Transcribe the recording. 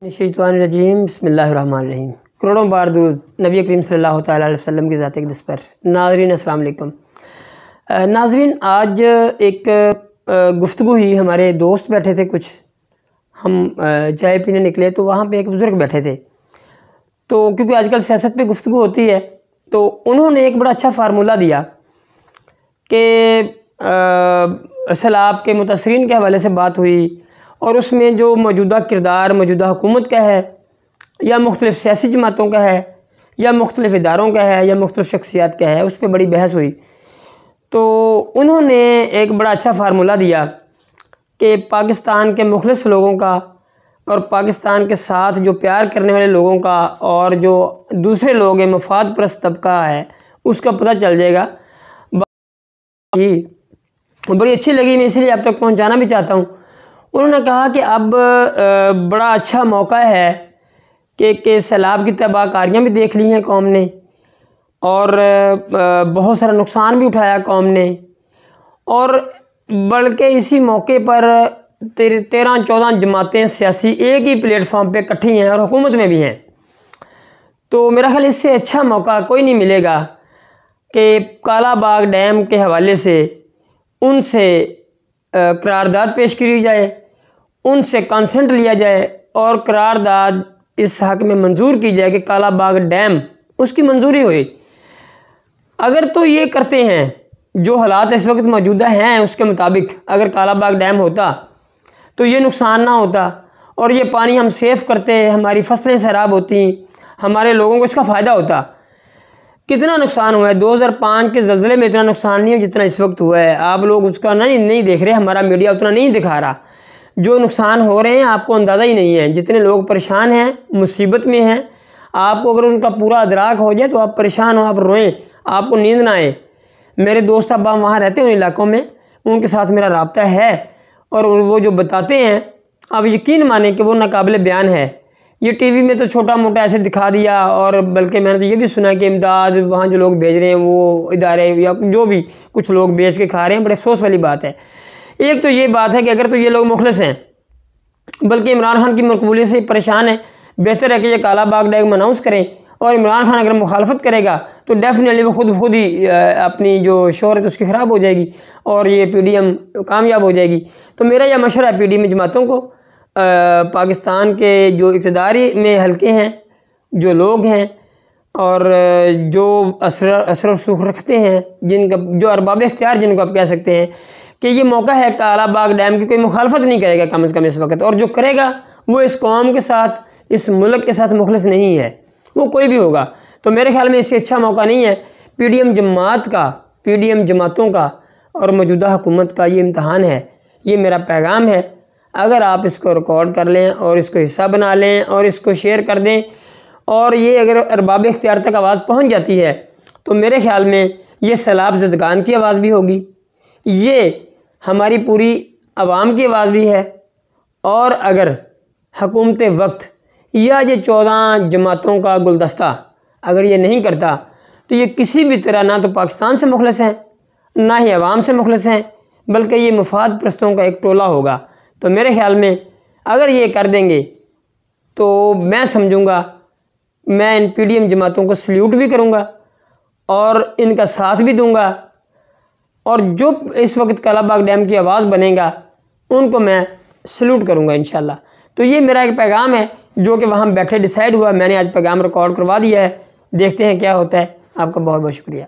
शैतानिर्रजीम बिस्मिल्लाहिर्रहमानिर्रहीम। करोड़ों बार दूर नबी करीम सल्लल्लाहु तआला अलैहि वसल्लम की ज़ात अक़दस पर। नाज़रीन अस्सलाम वालेकुम। नाज़रीन आज एक गुफ्तगू हुई, हमारे दोस्त बैठे थे कुछ, हम चाय पीने निकले तो वहाँ पे एक बुज़ुर्ग बैठे थे। तो क्योंकि आजकल सियासत पे गुफ्तगू होती है तो उन्होंने एक बड़ा अच्छा फार्मूला दिया कि सैलाब के मुतासरीन के हवाले से बात हुई और उसमें जो मौजूदा किरदार मौजूदा हुकूमत का है या मुख्तलिफ़ सियासी जमातों का है या मुख्तलिफ़ इदारों का है या मुख्तलिफ़ शख्सियात का है, उस पर बड़ी बहस हुई। तो उन्होंने एक बड़ा अच्छा फार्मूला दिया कि पाकिस्तान के मुखलिस लोगों का और पाकिस्तान के साथ जो प्यार करने वाले लोगों का और जो दूसरे लोग हैं मफाद परस्त तबका है, उसका पता चल जाएगा। बड़ी अच्छी लगी, मैं इसलिए आप तक पहुंचाना भी चाहता हूं। उन्होंने कहा कि अब बड़ा अच्छा मौका है कि सैलाब की तबाहकारियाँ भी देख ली हैं कौम ने और बहुत सारा नुकसान भी उठाया कौम ने, और बल्कि इसी मौके पर 13-14 जमातें सियासी एक ही प्लेटफॉर्म पे इकट्ठी हैं और हुकूमत में भी हैं। तो मेरा ख्याल इससे अच्छा मौका कोई नहीं मिलेगा कि काला बाग डैम के हवाले से उनसे करारदाद पेश की जाए, उनसे कंसेंट लिया जाए और करारदाद इस हक़ में मंजूर की जाए कि काला बाग डैम उसकी मंजूरी हुई। अगर तो ये करते हैं जो हालात इस वक्त मौजूदा हैं उसके मुताबिक, अगर काला बाग डैम होता तो ये नुकसान ना होता और ये पानी हम सेव करते, हमारी फसलें सैराब होती, हमारे लोगों को इसका फ़ायदा होता। कितना नुकसान हुआ है 2005 के ज़लज़ले में, इतना नुकसान नहीं है जितना इस वक्त हुआ है। आप लोग उसका नहीं देख रहे, हमारा मीडिया उतना नहीं दिखा रहा। जो नुकसान हो रहे हैं आपको अंदाज़ा ही नहीं है। जितने लोग परेशान हैं, मुसीबत में हैं, आपको अगर उनका पूरा अदराक हो जाए तो आप परेशान हो, आप रोएं, आपको नींद ना आए। मेरे दोस्त अब वहाँ रहते हैं उन इलाकों में, उनके साथ मेरा रब्ता है और वो जो बताते हैं आप यकीन माने कि वो नाकाबिले बयान है। ये टीवी में तो छोटा मोटा ऐसे दिखा दिया, और बल्कि मैंने तो ये भी सुना कि इमदाद वहाँ जो लोग भेज रहे हैं वो इदारे या जो भी कुछ लोग बेच के खा रहे हैं। बड़े अफसोस वाली बात है। एक तो ये बात है कि अगर तो ये लोग मुखलिस हैं, बल्कि इमरान खान की मकबूलियत से परेशान है, बेहतर है कि ये काला बाग डैम अनाउंस करें, और इमरान खान अगर मुखालफत करेगा तो डेफिनेटली वो खुद ही अपनी जो शोहरत उसकी ख़राब हो जाएगी और ये PDM कामयाब हो जाएगी। तो मेरा यह मशवरा है PDM जमातों को, पाकिस्तान के जो इक़्तिदारी में हल्के हैं, जो लोग हैं और जो असर रसूख रखते हैं, जिनका जो अरबाब इख्तियार जिनको आप कह सकते हैं, कि ये मौका है काला बाग डैम की कोई मुखालफत नहीं करेगा कम से कम इस वक्त, और जो करेगा वो इस कौम के साथ, इस मुल्क के साथ मुखलिस नहीं है, वो कोई भी होगा। तो मेरे ख्याल में इससे अच्छा मौका नहीं है। PDM जमात का, PDM जमातों का और मौजूदा हुकूमत का ये इम्तहान है, ये मेरा पैगाम है। अगर आप इसको रिकॉर्ड कर लें और इसको हिस्सा बना लें और इसको शेयर कर दें, और ये अगर अरबाब इख्तियार तक आवाज़ पहुँच जाती है तो मेरे ख्याल में ये सैलाब ज़दगान की आवाज़ भी होगी, ये हमारी पूरी आवाम की आवाज़ भी है। और अगर हुकूमत वक्त या ये 14 जमातों का गुलदस्ता अगर ये नहीं करता तो ये किसी भी तरह ना तो पाकिस्तान से मुखलिस हैं, ना ही आवाम से मुखलिस हैं, बल्कि ये मफाद परस्तों का एक टोला होगा। तो मेरे ख्याल में अगर ये कर देंगे तो मैं समझूंगा, मैं इन PDM जमातों को सल्यूट भी करूंगा और इनका साथ भी दूंगा, और जो इस वक्त काला बाग डैम की आवाज़ बनेगा उनको मैं सल्यूट करूंगा इंशाल्लाह। तो ये मेरा एक पैगाम है जो कि वहाँ बैठे डिसाइड हुआ। मैंने आज पैगाम रिकॉर्ड करवा दिया है, देखते हैं क्या होता है। आपका बहुत बहुत शुक्रिया।